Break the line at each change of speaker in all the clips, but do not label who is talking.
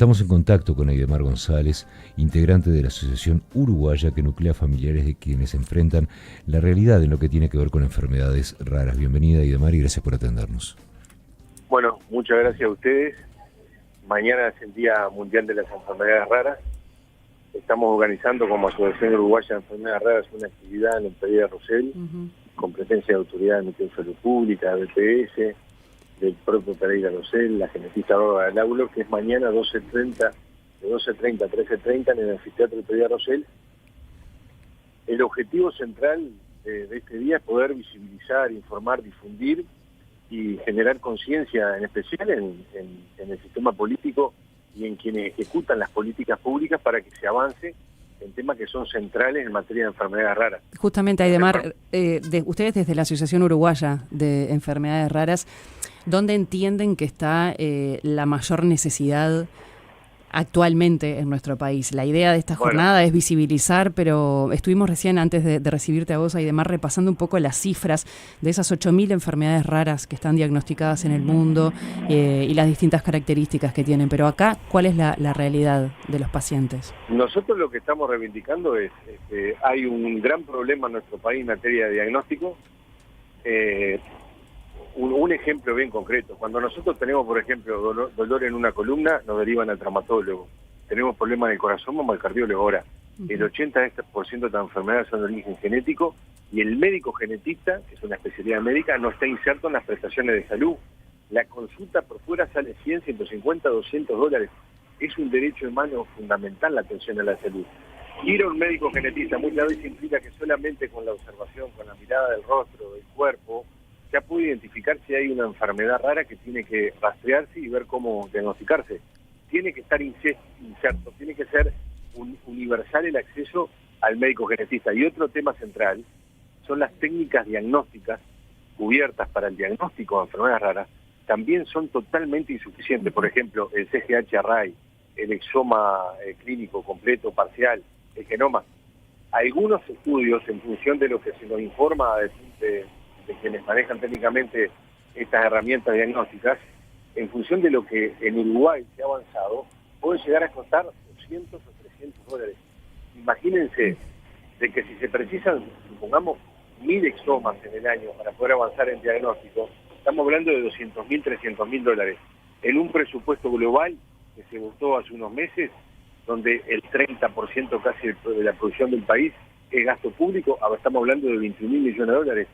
Estamos en contacto con Aidemar González, integrante de la Asociación Uruguaya que nuclea familiares de quienes enfrentan la realidad en lo que tiene que ver con enfermedades raras. Bienvenida, Aidemar, y gracias por atendernos.
Bueno, muchas gracias a ustedes. Mañana es el Día Mundial de las Enfermedades Raras. Estamos organizando como Asociación Uruguaya de Enfermedades Raras una actividad en el Pereira Rosell, con presencia de autoridades del Ministerio de Salud Pública, del BPS, del propio Pereira Rosell, la genetista Bárbara del Aulo, que es mañana de 12:30 a 13:30 en el anfiteatro del Pereira Rosell. El objetivo central de este día es poder visibilizar, informar, difundir y generar conciencia, en especial en el sistema político y en quienes ejecutan las políticas públicas para que se avance en temas que son centrales en materia de enfermedades raras.
Justamente, Aidemar, ustedes desde la Asociación Uruguaya de Enfermedades Raras, ¿dónde entienden que está la mayor necesidad actualmente en nuestro país? La idea de esta jornada es visibilizar, pero estuvimos recién, antes de recibirte a vos, Aidemar, repasando un poco las cifras de esas 8.000 enfermedades raras que están diagnosticadas en el mundo y las distintas características que tienen. Pero acá, ¿cuál es la realidad de los pacientes?
Nosotros lo que estamos reivindicando es que hay un gran problema en nuestro país en materia de diagnóstico. Un ejemplo bien concreto: cuando nosotros tenemos, por ejemplo, dolor en una columna, nos derivan al traumatólogo. Tenemos problemas en el corazón, vamos al cardiólogo. Ahora, el 80% de las enfermedades son de origen genético, y el médico genetista, que es una especialidad médica, no está inserto en las prestaciones de salud. La consulta por fuera sale 100, 150, 200 dólares. Es un derecho humano fundamental la atención a la salud. Ir a un médico genetista muchas veces implica que solamente con la observación, con la mirada del rostro, del cuerpo, ya puede identificar si hay una enfermedad rara que tiene que rastrearse y ver cómo diagnosticarse. Tiene que estar inserto, tiene que ser universal el acceso al médico genetista. Y otro tema central son las técnicas diagnósticas cubiertas para el diagnóstico de enfermedades raras. También son totalmente insuficientes. Por ejemplo, el CGH-Array, el exoma clínico completo, parcial, el genoma. Algunos estudios, en función de lo que se nos informa de quienes manejan técnicamente estas herramientas diagnósticas, en función de lo que en Uruguay se ha avanzado, puede llegar a costar 200 o 300 dólares. Imagínense de que si se precisan, supongamos, 1.000 exomas en el año para poder avanzar en diagnóstico, estamos hablando de 200.000, 300.000 dólares. En un presupuesto global que se votó hace unos meses, donde el 30% casi de la producción del país es gasto público, ahora estamos hablando de 21.000 millones de dólares.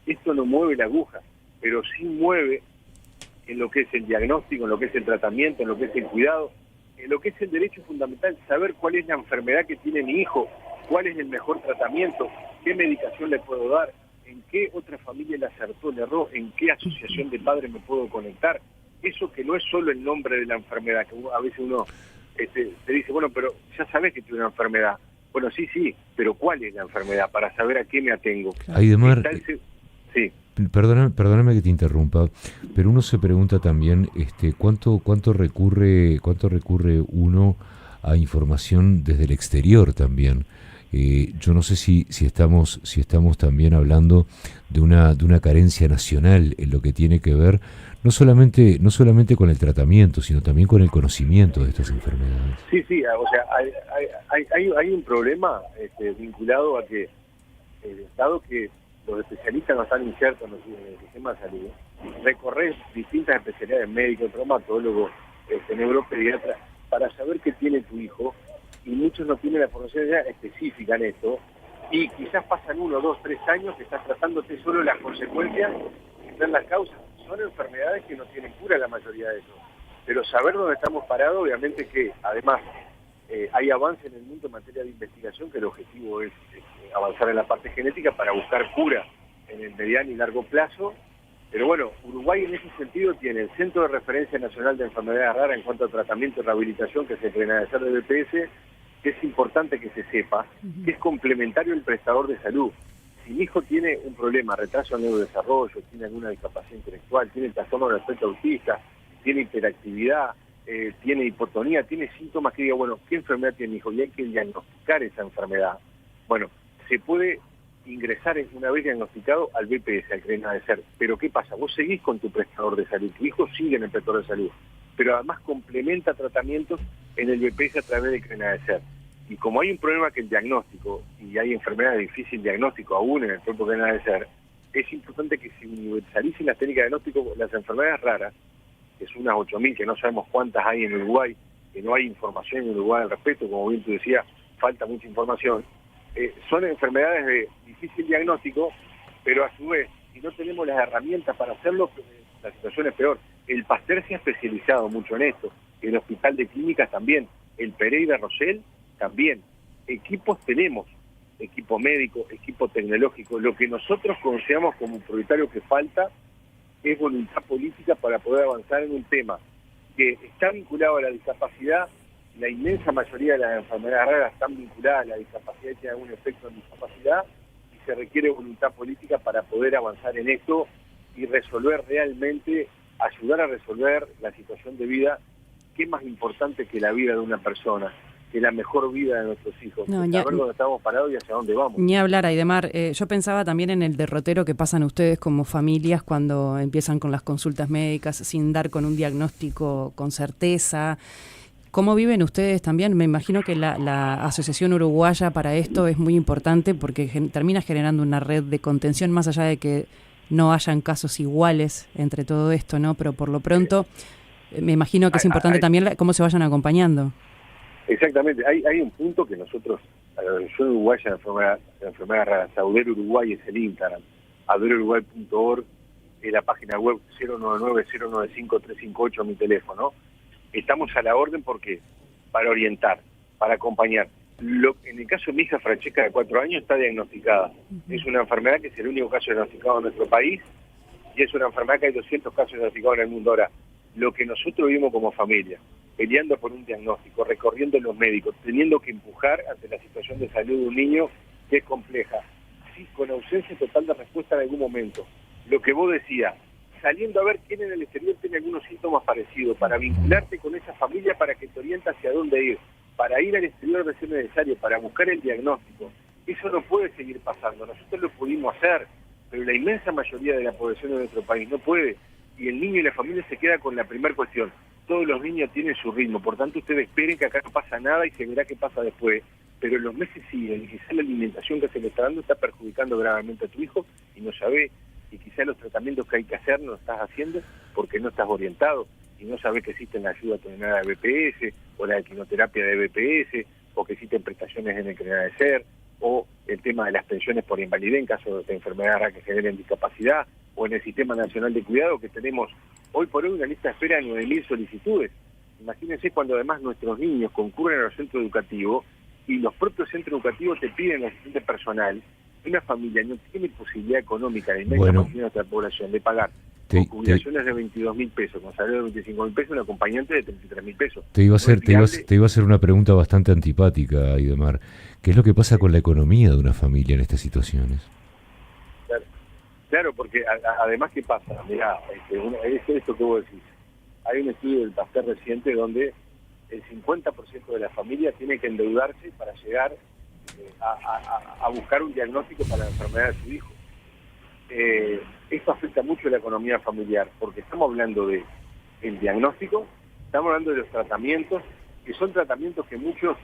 Esto no mueve la aguja, pero sí mueve en lo que es el diagnóstico, en lo que es el tratamiento, en lo que es el cuidado, en lo que es el derecho fundamental, saber cuál es la enfermedad que tiene mi hijo, cuál es el mejor tratamiento, qué medicación le puedo dar, en qué otra familia le acertó, le erró, en qué asociación de padres me puedo conectar. Eso que no es solo el nombre de la enfermedad, que a veces uno te dice, bueno, pero ya sabes que tiene una enfermedad. Bueno, sí, pero ¿cuál es la enfermedad? Para saber a qué me atengo.
Aidemar,
sí.
Perdóname que te interrumpa, pero uno se pregunta también cuánto recurre uno a información desde el exterior también. Yo no sé si estamos también hablando de una carencia nacional en lo que tiene que ver no solamente con el tratamiento, sino también con el conocimiento de estas enfermedades.
Sí, o sea, hay un problema vinculado a que dado que los especialistas no están insertos en el sistema de salud, recorrer distintas especialidades, médicos, traumatólogos, neuropediatras, para saber qué tiene tu hijo, y muchos no tienen la formación específica en esto, y quizás pasan 1, 2, 3 años que estás tratándote solo las consecuencias y no las causas. Son enfermedades que no tienen cura la mayoría de eso, pero saber dónde estamos parados, obviamente que además hay avance en el mundo en materia de investigación, que el objetivo es avanzar en la parte genética para buscar cura en el mediano y largo plazo. Pero bueno, Uruguay en ese sentido tiene el Centro de Referencia Nacional de Enfermedades Raras en cuanto a tratamiento y rehabilitación, que se cree hacer del BPS, que es importante que se sepa, que es complementario al prestador de salud. Si mi hijo tiene un problema, retraso en neurodesarrollo, tiene alguna discapacidad intelectual, tiene trastorno del espectro autista, tiene hiperactividad, tiene hipotonía, tiene síntomas que diga, bueno, ¿qué enfermedad tiene mi hijo? Y hay que diagnosticar esa enfermedad. Bueno, se puede ingresar una vez diagnosticado al BPS, al CRENADESER. Pero ¿qué pasa? Vos seguís con tu prestador de salud, tu hijo sigue en el prestador de salud. pero además complementa tratamientos en el BPS a través de Crenadecer. Y como hay un problema que el diagnóstico, y hay enfermedades de difícil diagnóstico aún en el propio Crenadecer, es importante que se universalicen las técnicas de diagnóstico. Las enfermedades raras, que son unas 8.000, que no sabemos cuántas hay en Uruguay, que no hay información en Uruguay al respecto, como bien tú decías, falta mucha información, son enfermedades de difícil diagnóstico, pero a su vez, si no tenemos las herramientas para hacerlo, la situación es peor. El Pasteur se ha especializado mucho en esto, el Hospital de Clínicas también, el Pereira Rosell también. Equipos tenemos, equipo médico, equipo tecnológico. Lo que nosotros consideramos como prioritario que falta es voluntad política para poder avanzar en un tema que está vinculado a la discapacidad. La inmensa mayoría de las enfermedades raras están vinculadas a la discapacidad y tienen algún efecto en discapacidad, y se requiere voluntad política para poder avanzar en esto y resolver realmente, ayudar a resolver la situación de vida, que es más importante que la vida de una persona, que la mejor vida de nuestros hijos,
No,
saber dónde estamos parados y hacia dónde vamos.
Ni hablar, Aidemar. Yo pensaba también en el derrotero que pasan ustedes como familias cuando empiezan con las consultas médicas sin dar con un diagnóstico con certeza. ¿Cómo viven ustedes también? Me imagino que la Asociación Uruguaya para esto es muy importante porque termina generando una red de contención, más allá de que no hayan casos iguales entre todo esto, ¿no? Pero por lo pronto, me imagino que es importante también cómo se vayan acompañando.
Exactamente. Hay un punto que nosotros, la Asociación Uruguaya de Enfermedades Raras, Audero Uruguay es el Instagram, auderouruguay.org es la página web, 099-095-358 mi teléfono. Estamos a la orden porque para orientar, para acompañar. En el caso de mi hija Francesca, de 4 años, está diagnosticada. Es una enfermedad que es el único caso diagnosticado en nuestro país, y es una enfermedad que hay 200 casos diagnosticados en el mundo. Ahora, lo que nosotros vimos como familia, peleando por un diagnóstico, recorriendo los médicos, teniendo que empujar ante la situación de salud de un niño que es compleja, sí, con ausencia total de respuesta en algún momento. Lo que vos decías, saliendo a ver quién en el exterior tiene algunos síntomas parecidos, para vincularte con esa familia, para que te oriente hacia dónde ir, para ir al exterior de ser necesario, para buscar el diagnóstico. Eso no puede seguir pasando. Nosotros lo pudimos hacer, pero la inmensa mayoría de la población de nuestro país no puede, y el niño y la familia se queda con la primera cuestión. Todos los niños tienen su ritmo, por tanto ustedes esperen que acá no pasa nada y se verá qué pasa después. Pero los meses siguen, y quizás la alimentación que se le está dando está perjudicando gravemente a tu hijo y no sabés, y quizás los tratamientos que hay que hacer no los estás haciendo porque no estás orientado y no sabés que existen la ayuda terminada de BPS o la quimioterapia de BPS, o que existen prestaciones en el Crenadecer, o el tema de las pensiones por invalidez en caso de enfermedades que generen discapacidad, o en el Sistema Nacional de Cuidado, que tenemos hoy por hoy una lista de espera de 9.000 solicitudes. Imagínense cuando además nuestros niños concurren a los centros educativos y los propios centros educativos te piden asistente personal. Una familia no tiene posibilidad económica, de inmensa mayoría de nuestra población, de pagar con jubilaciones de 22.000 pesos, con salario de 25.000 pesos, un acompañante de 33.000 pesos. Te iba
a hacer una pregunta bastante antipática, Aidemar. ¿Qué es lo que pasa con la economía de una familia en estas situaciones?
Claro, porque además, ¿qué pasa? Mirá, es esto que vos decís. Hay un estudio del Pasteur reciente donde el 50% de la familia tiene que endeudarse para llegar a buscar un diagnóstico para la enfermedad de su hijo. Esto afecta mucho a la economía familiar, porque estamos hablando de el diagnóstico, estamos hablando de los tratamientos, que son tratamientos que muchos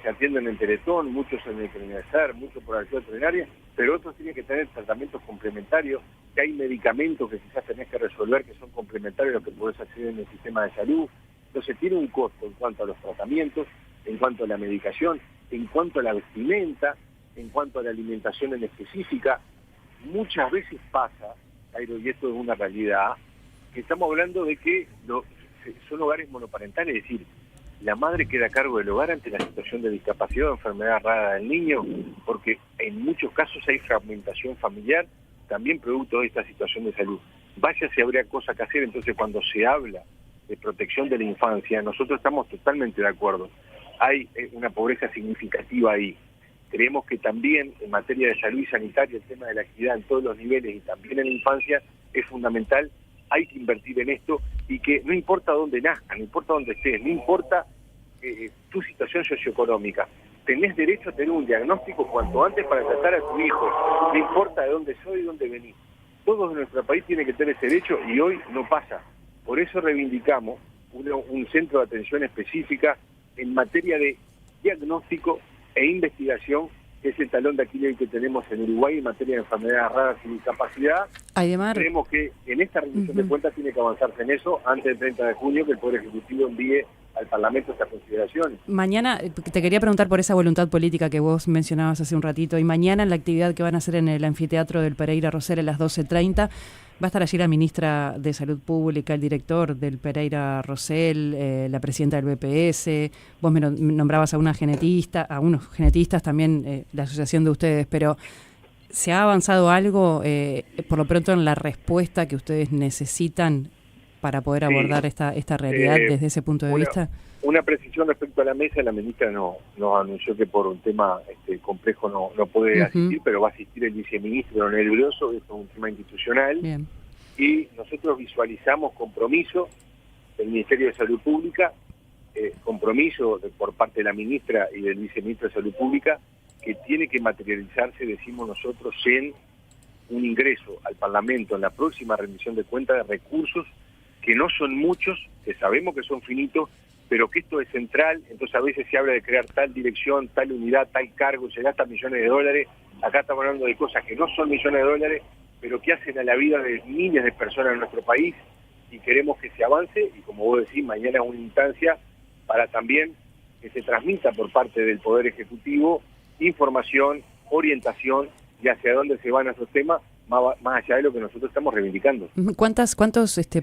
se atienden en Teletón, muchos en el Crenadecer, muchos por la ayuda veterinaria, pero otros tienen que tener tratamientos complementarios, que hay medicamentos que quizás tenés que resolver que son complementarios a los que podés acceder en el sistema de salud. Entonces tiene un costo en cuanto a los tratamientos, en cuanto a la medicación, en cuanto a la vestimenta, en cuanto a la alimentación en específica. Muchas veces pasa, Jairo, y esto es una realidad, que estamos hablando de que son hogares monoparentales, es decir, la madre queda a cargo del hogar ante la situación de discapacidad o enfermedad rara del niño, porque en muchos casos hay fragmentación familiar, también producto de esta situación de salud. Vaya si habría cosa que hacer. Entonces, cuando se habla de protección de la infancia, nosotros estamos totalmente de acuerdo. Hay una pobreza significativa ahí. Creemos que también en materia de salud y sanitaria el tema de la equidad en todos los niveles y también en la infancia es fundamental. Hay que invertir en esto, y que no importa dónde nazca, no importa dónde estés, no importa tu situación socioeconómica, tenés derecho a tener un diagnóstico cuanto antes para tratar a tu hijo, no importa de dónde soy y dónde venís. Todos en nuestro país tienen que tener ese derecho y hoy no pasa. Por eso reivindicamos un centro de atención específica en materia de diagnóstico e investigación, que es el talón de Aquiles que tenemos en Uruguay en materia de enfermedades raras y discapacidad.
Aidemar,
Creemos que en esta rendición de cuentas tiene que avanzarse en eso antes del 30 de junio, que el Poder Ejecutivo envíe al Parlamento estas consideraciones.
mañana te quería preguntar por esa voluntad política que vos mencionabas hace un ratito, y mañana en la actividad que van a hacer en el anfiteatro del Pereira Rosell a las 12:30, va a estar allí la ministra de Salud Pública, el director del Pereira Rosell, la presidenta del BPS, vos me nombrabas a unos genetistas también, la asociación de ustedes, pero ¿se ha avanzado algo, por lo pronto, en la respuesta que ustedes necesitan para poder abordar esta realidad desde ese punto de vista?
Una precisión respecto a la mesa: la ministra nos anunció que por un tema complejo no puede asistir, pero va a asistir el viceministro nervioso, esto es un tema institucional.
Bien.
Y nosotros visualizamos compromiso del Ministerio de Salud Pública, compromiso por parte de la ministra y del viceministro de Salud Pública, que tiene que materializarse, decimos nosotros, en un ingreso al Parlamento en la próxima rendición de cuentas de recursos que no son muchos, que sabemos que son finitos, pero que esto es central. Entonces a veces se habla de crear tal dirección, tal unidad, tal cargo, se gastan millones de dólares. Acá estamos hablando de cosas que no son millones de dólares, pero que hacen a la vida de miles de personas en nuestro país, y queremos que se avance, y como vos decís, mañana es una instancia para también que se transmita por parte del Poder Ejecutivo información, orientación y hacia dónde se van esos temas, más allá de lo que nosotros estamos reivindicando.
¿Cuántos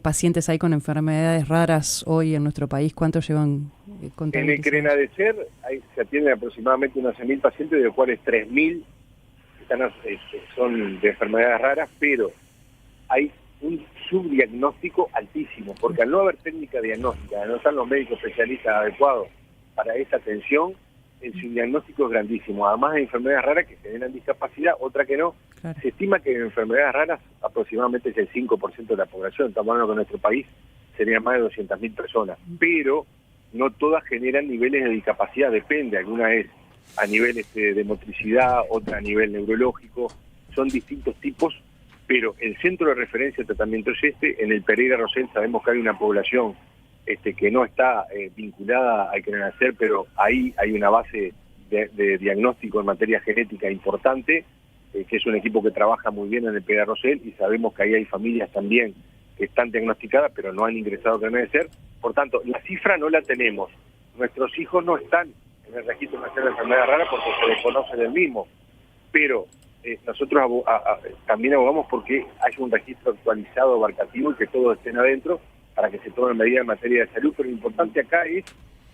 pacientes hay con enfermedades raras hoy en nuestro país? ¿Cuántos llevan contabilizados?
En el Crenadecer se atienden aproximadamente unos 11.000 pacientes, de los cuales 3.000 son de enfermedades raras, pero hay un subdiagnóstico altísimo, porque al no haber técnica diagnóstica, al no estar los médicos especialistas adecuados para esa atención, el subdiagnóstico es grandísimo. Además de enfermedades raras que generan discapacidad, otra que no. Claro. Se estima que en enfermedades raras aproximadamente es el 5% de la población. Estamos hablando que en nuestro país serían más de 200.000 personas, pero no todas generan niveles de discapacidad, depende. Alguna es a nivel de motricidad, otra a nivel neurológico, son distintos tipos, pero el centro de referencia de tratamiento es en el Pereira Rosell. Sabemos que hay una población que no está vinculada al Crenadecer, pero ahí hay una base de diagnóstico en materia genética importante, que es un equipo que trabaja muy bien en el Pereira Rosell, y sabemos que ahí hay familias también que están diagnosticadas, pero no han ingresado al Crenadecer. Por tanto, la cifra no la tenemos. Nuestros hijos no están en el Registro Nacional de Enfermedades Raras porque se desconoce del mismo, pero nosotros también abogamos porque haya un registro actualizado, abarcativo, y que todos estén adentro, para que se tomen medidas en materia de salud. Pero lo importante acá es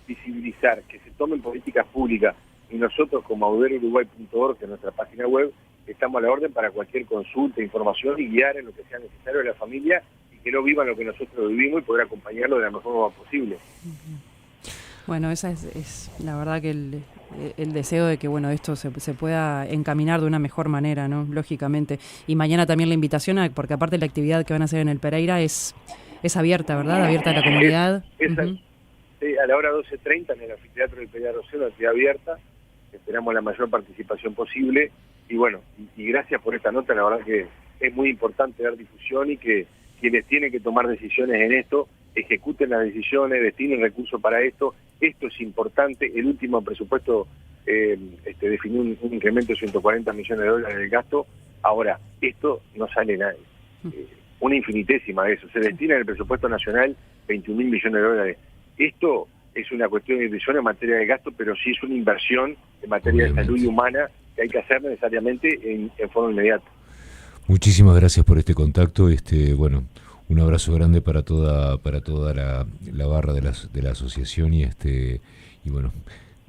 visibilizar, que se tomen políticas públicas, y nosotros como auderuruguay.org, que es nuestra página web, estamos a la orden para cualquier consulta, información, y guiar en lo que sea necesario a la familia, y que no vivan lo que nosotros vivimos, y poder acompañarlo de la mejor forma posible.
Bueno, esa es la verdad que el deseo de que esto se pueda encaminar de una mejor manera, ¿no? Lógicamente. Y mañana también la invitación, porque aparte la actividad que van a hacer en el Pereira es abierta, ¿verdad? Abierta a la comunidad.
Sí, a la hora 12:30 en el anfiteatro del Pereira Rosell, una actividad abierta. Esperamos la mayor participación posible. Y bueno, y gracias por esta nota. La verdad que es muy importante dar difusión, y que quienes tienen que tomar decisiones en esto ejecuten las decisiones, destinen recursos para esto. Esto es importante. El último presupuesto definió un incremento de 140 millones de dólares del gasto. Ahora, esto no sale nada. Una infinitésima de eso. Se destina en el presupuesto nacional 21.000 millones de dólares. Esto es una cuestión de inversión en materia de gasto, pero sí es una inversión en materia de salud y humana que hay que hacer necesariamente en forma inmediata.
Muchísimas gracias por este contacto. Un abrazo grande para toda la barra de la asociación, y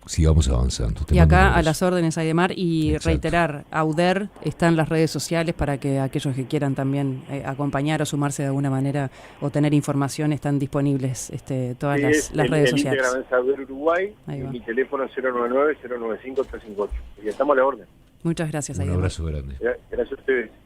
sigamos avanzando.
Y acá a las órdenes, Aidemar, y exacto. Reiterar, AUDER está en las redes sociales para que aquellos que quieran también acompañar o sumarse de alguna manera o tener información, están disponibles todas las redes sociales.
El Instagram es AUDER Uruguay, y mi teléfono es 099-095-358. Y estamos a la orden.
Muchas gracias,
Un
Aidemar.
abrazo grande.
Gracias a ustedes.